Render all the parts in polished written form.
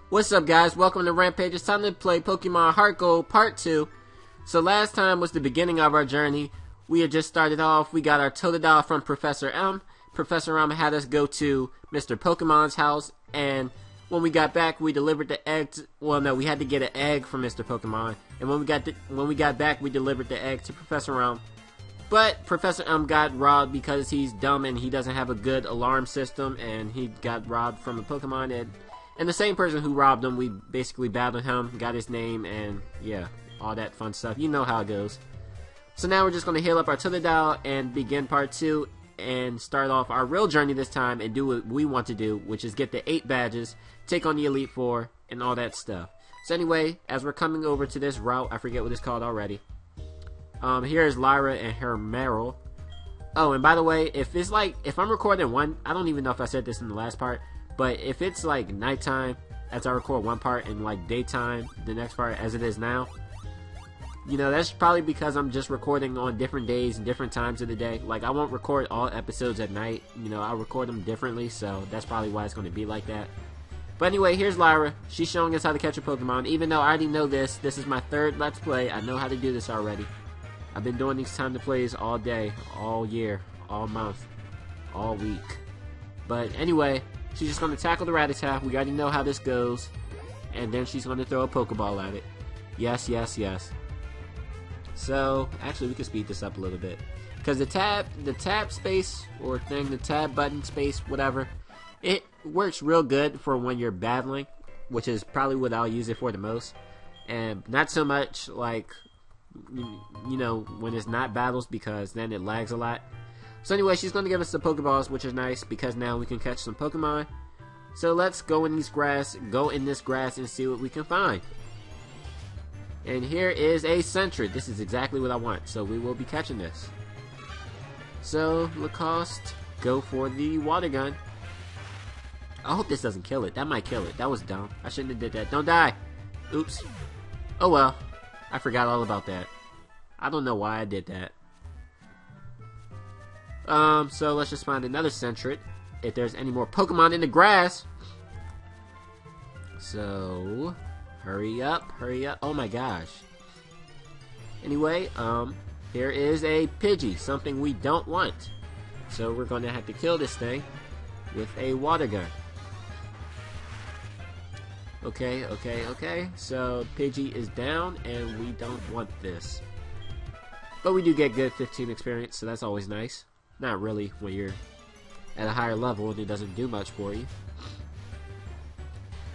What's up, guys? Welcome to Rampage. It's time to play Pokemon Heart Gold Part 2. So last time was the beginning of our journey. We had just started off. We got our Totodile from Professor M. Professor M had us go to Mr. Pokemon's house, and when we got back, we delivered the egg. Well, no, we had to get an egg from Mr. Pokemon, and when we got back, we delivered the egg to Professor M. But Professor M got robbed because he's dumb and he doesn't have a good alarm system, and he got robbed from a Pokemon. And the same person who robbed him, we basically battled him, got his name, and yeah, all that fun stuff. You know how it goes. So now we're just going to heal up our Totodile and begin part 2 and start off our real journey this time and do what we want to do, which is get the 8 badges, take on the Elite Four, and all that stuff. So anyway, as we're coming over to this route, I forget what it's called already. Here is Lyra and her Meryl. Oh, and by the way, if I'm recording one, I don't even know if I said this in the last part, but if it's like nighttime as I record one part and like daytime the next part as it is now, you know, that's probably because I'm just recording on different days and different times of the day. Like, I won't record all episodes at night, you know, I'll record them differently, so that's probably why it's going to be like that. But anyway, here's Lyra. She's showing us how to catch a Pokemon. Even though I already know this is my 3rd Let's Play, I know how to do this already. I've been doing these time to plays all day, all year, all month, all week. But anyway, she's just going to tackle the Rattata. We already know how this goes. And then she's going to throw a Pokeball at it. Yes, yes, yes. So, actually we can speed this up a little bit. Because the tab space, or thing, the tab button space, whatever, it works real good for when you're battling, which is probably what I'll use it for the most. And not so much like, you know, when it's not battles, because then it lags a lot. So anyway, she's going to give us the Pokeballs, which is nice because now we can catch some Pokemon. So let's go in this grass and see what we can find. And here is a Sentret. This is exactly what I want, so we will be catching this. So Lacoste, go for the water gun. I hope this doesn't kill it. That might kill it. That was dumb. I shouldn't have did that. Don't die. Oops. Oh well. I forgot all about that. I don't know why I did that. So let's just find another Sentret, if there's any more Pokemon in the grass. So, hurry up, hurry up. Oh my gosh. Anyway, here is a Pidgey, something we don't want. So we're going to have to kill this thing with a water gun. Okay, okay, okay. So Pidgey is down, and we don't want this. But we do get good 15 experience, so that's always nice. Not really when you're at a higher level and it doesn't do much for you.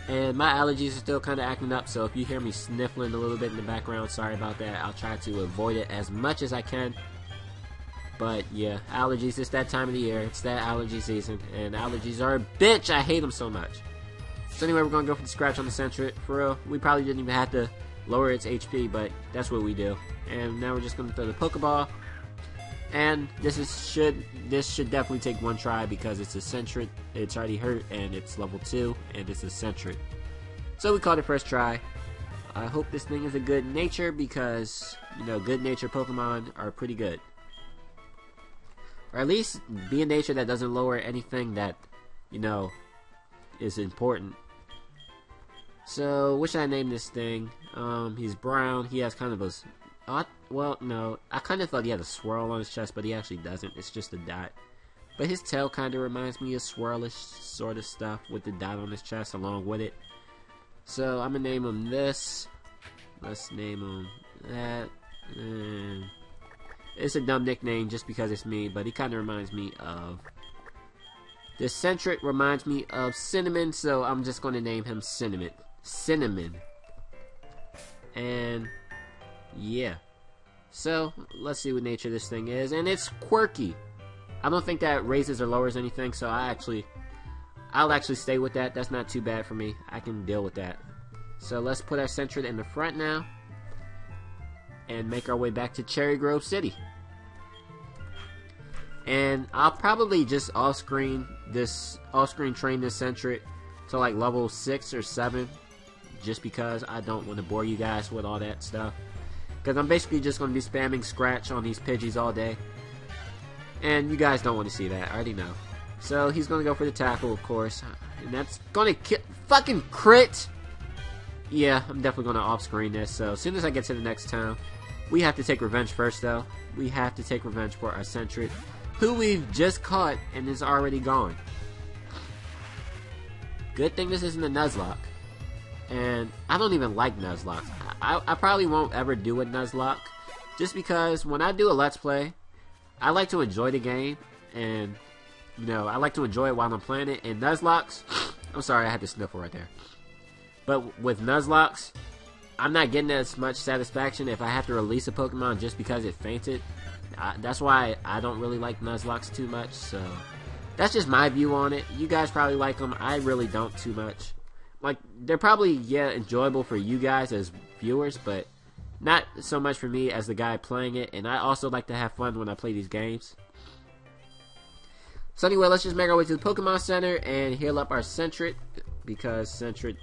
And my allergies are still kind of acting up, so if you hear me sniffling a little bit in the background, sorry about that. I'll try to avoid it as much as I can. But yeah, allergies, it's that time of the year. It's that allergy season, and allergies are a bitch. I hate them so much. So anyway, we're going to go for the scratch on the Sentret. For real, we probably didn't even have to lower its HP, but that's what we do. And now we're just going to throw the Pokeball. And this should definitely take one try because it's a Sentret. It's already hurt, and it's level 2, and it's a Sentret. So we called it first try. I hope this thing is a good nature because, you know, good nature Pokemon are pretty good. Or at least be a nature that doesn't lower anything that, you know, is important. So, what should I name this thing? He's brown. He has kind of a... well, no. I kind of thought he had a swirl on his chest, but he actually doesn't. It's just a dot. But his tail kind of reminds me of swirlish sort of stuff with the dot on his chest along with it. So, I'm going to name him this. Let's name him that. It's a dumb nickname just because it's me, but he kind of reminds me of... This Sentret reminds me of Cinnamon, so I'm just going to name him Cinnamon. Cinnamon. And yeah. So let's see what nature this thing is, and it's quirky. I don't think that raises or lowers anything, so I'll actually stay with that. That's not too bad for me. I can deal with that. So let's put our Sentret in the front now and make our way back to Cherry Grove City. And I'll probably just off-screen train this Sentret to like level 6 or 7, just because I don't want to bore you guys with all that stuff. Because I'm basically just going to be spamming Scratch on these Pidgeys all day. And you guys don't want to see that, I already know. So he's going to go for the tackle, of course. And that's going to fucking crit! yeah, I'm definitely going to off-screen this. So as soon as I get to the next town, we have to take revenge first, though. We have to take revenge for our Sentret, who we've just caught and is already gone. Good thing this isn't a Nuzlocke. And I don't even like Nuzlocks. I probably won't ever do a Nuzlocke, just because when I do a Let's Play, I like to enjoy the game, and, you know, I like to enjoy it while I'm playing it. And Nuzlocks, I'm sorry, I had to sniffle right there. But with Nuzlocke, I'm not getting as much satisfaction if I have to release a Pokemon just because it fainted. That's why I don't really like Nuzlocke too much, so that's just my view on it. You guys probably like them. I really don't too much. Like, they're probably, yeah, enjoyable for you guys as viewers, but not so much for me as the guy playing it, and I also like to have fun when I play these games. So anyway, let's just make our way to the Pokemon Center and heal up our Sentret, because Sentret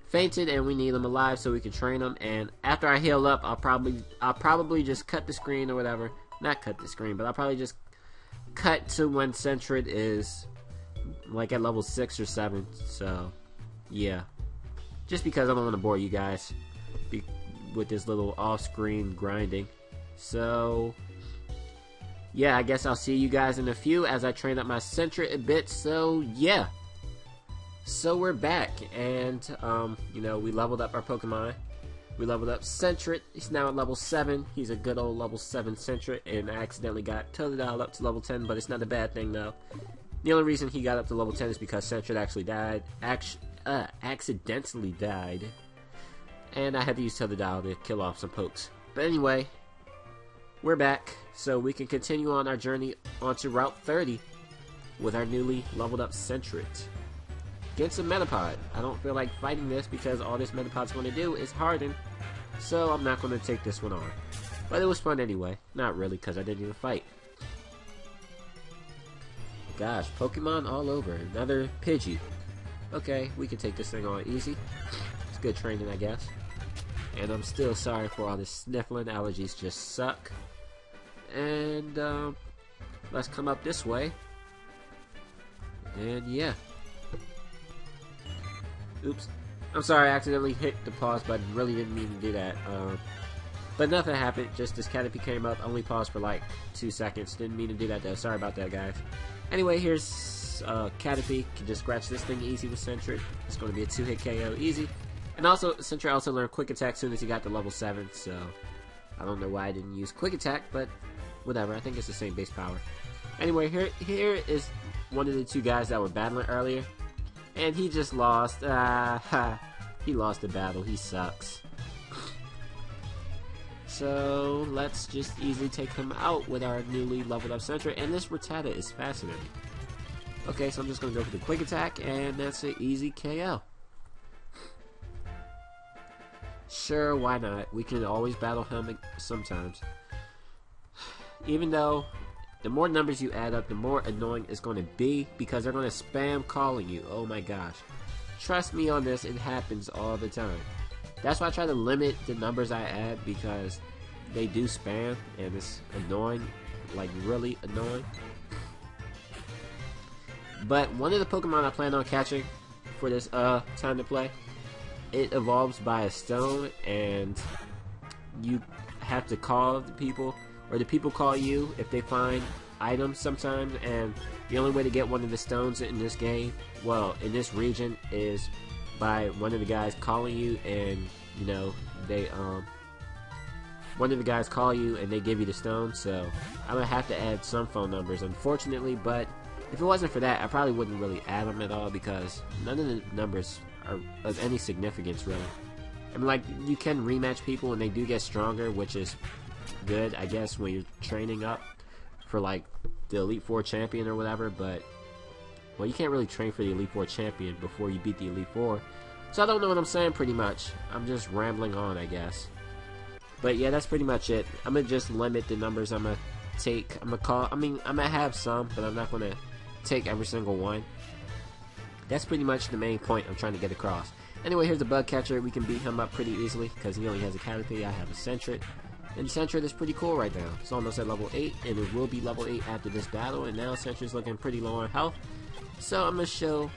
fainted and we need him alive so we can train him. And after I heal up, I'll probably just cut the screen or whatever. Not cut the screen, but I'll probably just cut to when Sentret is like at level 6 or 7. So yeah, just because I don't want to bore you guys with this little off-screen grinding. So yeah, I guess I'll see you guys in a few as I train up my Sentret a bit. So yeah, so we're back, and you know, we leveled up our Pokemon. We leveled up Sentret. He's now at level 7. He's a good old level 7 Sentret, and I accidentally got Totodile up to level 10, but it's not a bad thing though. The only reason he got up to level 10 is because Sentret actually died. Accidentally died, and I had to use Totodile to kill off some pokes. But anyway, we're back, so we can continue on our journey onto Route 30 with our newly leveled up Sentret. Get some Metapod. I don't feel like fighting this because all this Metapod's going to do is harden, so I'm not going to take this one on. But it was fun anyway. Not really, because I didn't even fight. Gosh, Pokemon all over. Another Pidgey. Okay, we can take this thing on easy. It's good training, I guess. And I'm still sorry for all this sniffling. Allergies just suck. And let's come up this way. And yeah. Oops. I'm sorry, I accidentally hit the pause button. Really didn't mean to do that. But nothing happened. Just this Caterpie came up. Only paused for like 2 seconds. Didn't mean to do that though. Sorry about that, guys. Anyway, here's Caterpie. Can just scratch this thing easy with Sentret. It's going to be a 2-hit KO easy. And also, Sentret also learned Quick Attack as soon as he got to level 7. So I don't know why I didn't use Quick Attack, but whatever. I think it's the same base power. Anyway, here is one of the 2 guys that were battling earlier. And he just lost. He lost the battle. He sucks. So let's just easily take him out with our newly leveled up Sentret. And this Rattata is fascinating. Okay, so I'm just going to go for the Quick Attack, and that's an easy KO. Sure, why not? We can always battle him sometimes. Even though the more numbers you add up, the more annoying it's going to be, because they're going to spam calling you. Oh my gosh. Trust me on this, it happens all the time. That's why I try to limit the numbers I add, because they do spam, and it's annoying. Like, really annoying. But one of the Pokemon I plan on catching for this time to play, it evolves by a stone, and you have to call the people, or the people call you if they find items sometimes. And the only way to get one of the stones in this game, well, in this region, is by one of the guys calling you, and you know, they one of the guys call you and they give you the stone. So I'm gonna have to add some phone numbers, unfortunately, but if it wasn't for that, I probably wouldn't really add them at all, because none of the numbers are of any significance, really. I mean, like, you can rematch people and they do get stronger, which is good, I guess, when you're training up for, like, the Elite Four champion or whatever, but, well, you can't really train for the Elite Four champion before you beat the Elite Four. So I don't know what I'm saying, pretty much. I'm just rambling on, I guess. But yeah, that's pretty much it. I'm gonna just limit the numbers I'm gonna take. I'm gonna have some, but I'm not gonna take every single one. That's pretty much the main point I'm trying to get across. Anyway, here's the Bug Catcher. We can beat him up pretty easily because he only has a Caterpie. I have a Sentret. And Sentret is pretty cool right now. It's almost at level 8, and it will be level 8 after this battle. And now Sentret's looking pretty low on health. So I'm going to show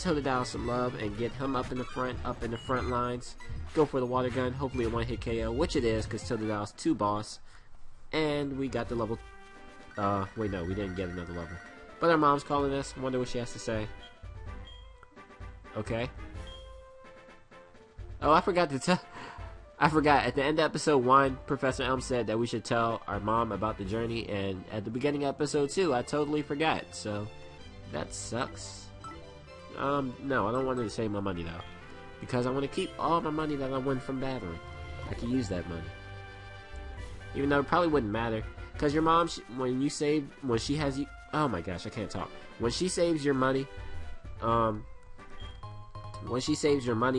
Totodile some love and get him up in the front lines. Go for the water gun. Hopefully a one-hit KO, which it is, because Totodile's 2 boss. And we got the level. Wait, no, we didn't get another level. But our mom's calling us. I wonder what she has to say. Okay. Oh, I forgot to tell. I forgot. At the end of episode 1, Professor Elm said that we should tell our mom about the journey, and at the beginning of episode 2, I totally forgot. So that sucks. No, I don't want her to save my money though, because I want to keep all my money that I win from battling. I can use that money, even though it probably wouldn't matter, because your mom, when she has you. Oh my gosh, I can't talk. When she saves your money,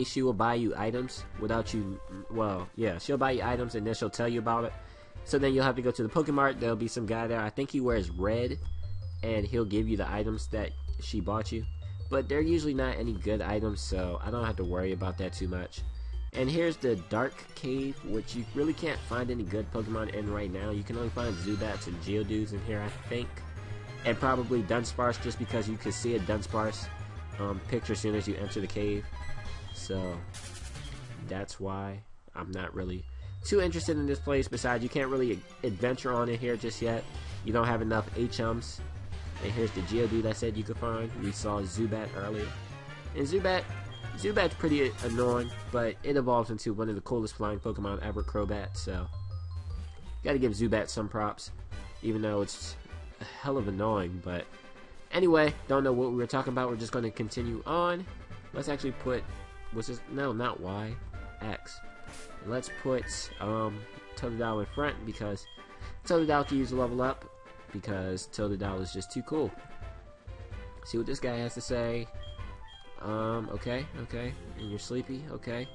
she will buy you items without you. Well, yeah, she'll buy you items and then she'll tell you about it. So then you'll have to go to the Pokemart. There'll be some guy there. I think he wears red, and he'll give you the items that she bought you. But they're usually not any good items, so I don't have to worry about that too much. And here's the Dark Cave, which you really can't find any good Pokemon in right now. You can only find Zubats and Geodudes in here, I think. And probably Dunsparce, just because you can see a Dunsparce picture as soon as you enter the cave. So that's why I'm not really too interested in this place. Besides, you can't really adventure on it here just yet. You don't have enough HMs. And here's the Geodude I said you could find. We saw Zubat earlier. And Zubat's pretty annoying, but it evolves into one of the coolest flying Pokemon ever, Crobat. So gotta give Zubat some props, even though it's a hell of annoying. But anyway, don't know what we were talking about. We're just going to continue on. Let's actually put, no, not Y, X. Let's put Totodile in front, because Totodile can use a level up, because Totodile is just too cool. See what this guy has to say. Okay, and you're sleepy. Okay,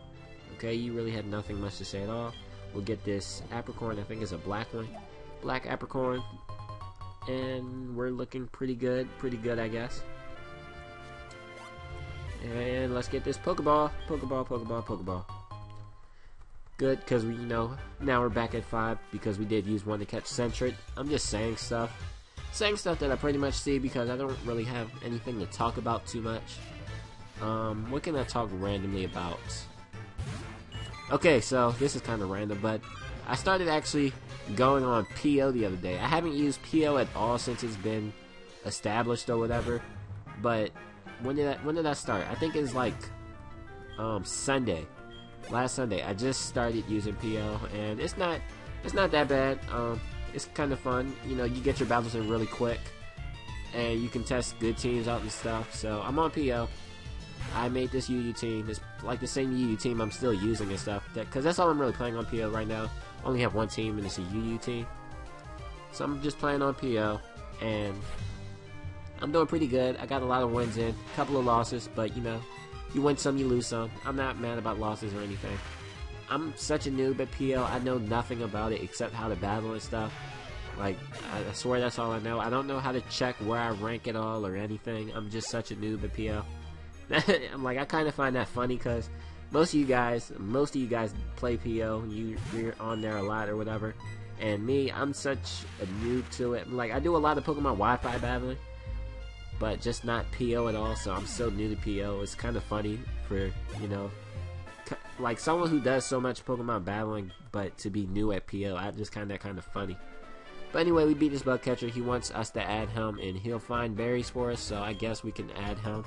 you really had nothing much to say at all. We'll get this Apricorn. I think it's a black one, black Apricorn. And we're looking pretty good, I guess. And let's get this Pokeball. Good, because we, now we're back at 5, because we did use one to catch Sentret. I'm just saying stuff that I pretty much see, because I don't really have anything to talk about too much. What can I talk randomly about? Okay, so this is kind of random, but I started actually going on PO the other day. I haven't used PO at all since it's been established or whatever. But when did I start? I think it's like Sunday. Last Sunday I just started using PO, and it's not that bad. It's kind of fun. You get your battles in really quick, and you can test good teams out and stuff. So I'm on PO. I made this UU team. It's like the same UU team I'm still using and stuff, because that's all I'm really playing on PO right now. I only have one team, and it's a UU team. So I'm just playing on PO, and I'm doing pretty good. I got a lot of wins in, a couple of losses, but you win some, you lose some. I'm not mad about losses or anything. I'm such a noob at PO. I know nothing about it except how to battle and stuff. Like, I swear that's all I know. I don't know how to check where I rank at all or anything. I'm just such a noob at PO. I'm like, I kind of find that funny, because most of you guys play PO, and you're on there a lot or whatever. And me, I'm such a noob to it. Like, I do a lot of Pokemon Wi-Fi battling, but just not PO at all. So I'm so new to PO. It's kind of funny for, like someone who does so much Pokemon battling, but to be new at PO. I just kind of funny. But anyway, we beat this bug catcher. He wants us to add him, and he'll find berries for us. So I guess we can add him.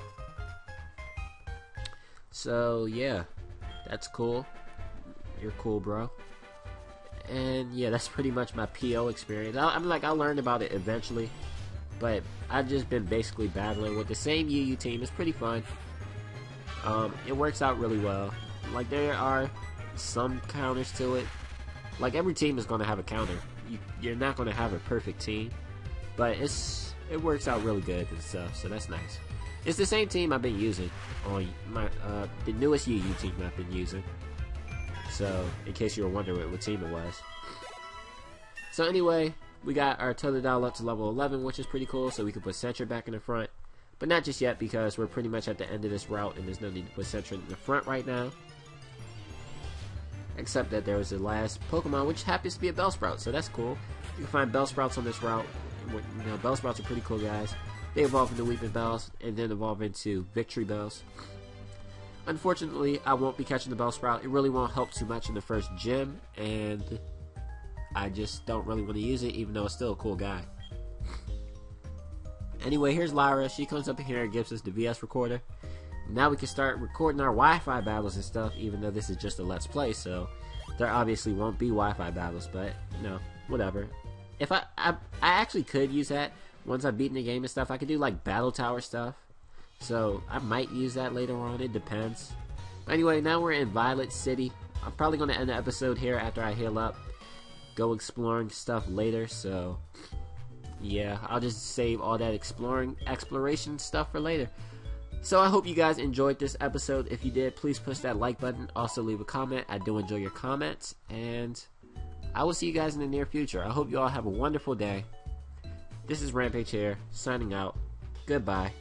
So yeah, that's cool. You're cool, bro. And yeah, that's pretty much my PO experience. I'll learn about it eventually, but I've just been basically battling with the same UU team. It's pretty fun. It works out really well. Like, there are some counters to it. Like, every team is going to have a counter. You're not going to have a perfect team, but it works out really good and stuff. So that's nice. It's the same team I've been using on my the newest UU team I've been using. So, in case you were wondering what team it was. So anyway, we got our Totodile up to level 11, which is pretty cool. So we can put Sentret back in the front, but not just yet, because we're pretty much at the end of this route, and there's no need to put Sentret in the front right now. Except that there was the last Pokemon, which happens to be a Bellsprout, so that's cool. You can find Bellsprouts on this route. Bellsprouts are pretty cool, guys. They evolve into Weeping Bells and then evolve into Victory Bells. Unfortunately, I won't be catching the Bellsprout. It really won't help too much in the first gym, and I just don't really want to use it, even though it's still a cool guy. Anyway, here's Lyra. She comes up here and gives us the VS recorder. Now we can start recording our Wi-Fi battles and stuff, even though this is just a Let's Play, so there obviously won't be Wi-Fi battles, but, you know, whatever. If I actually could use that once I've beaten the game and stuff. I could do, like, Battle Tower stuff. So, I might use that later on. It depends. But anyway, now we're in Violet City. I'm probably going to end the episode here after I heal up. Go exploring stuff later, so yeah, I'll just save all that exploration stuff for later. So I hope you guys enjoyed this episode. If you did, please push that like button. Also leave a comment. I do enjoy your comments, and I will see you guys in the near future. I hope you all have a wonderful day. This is Rampage here, signing out. Goodbye.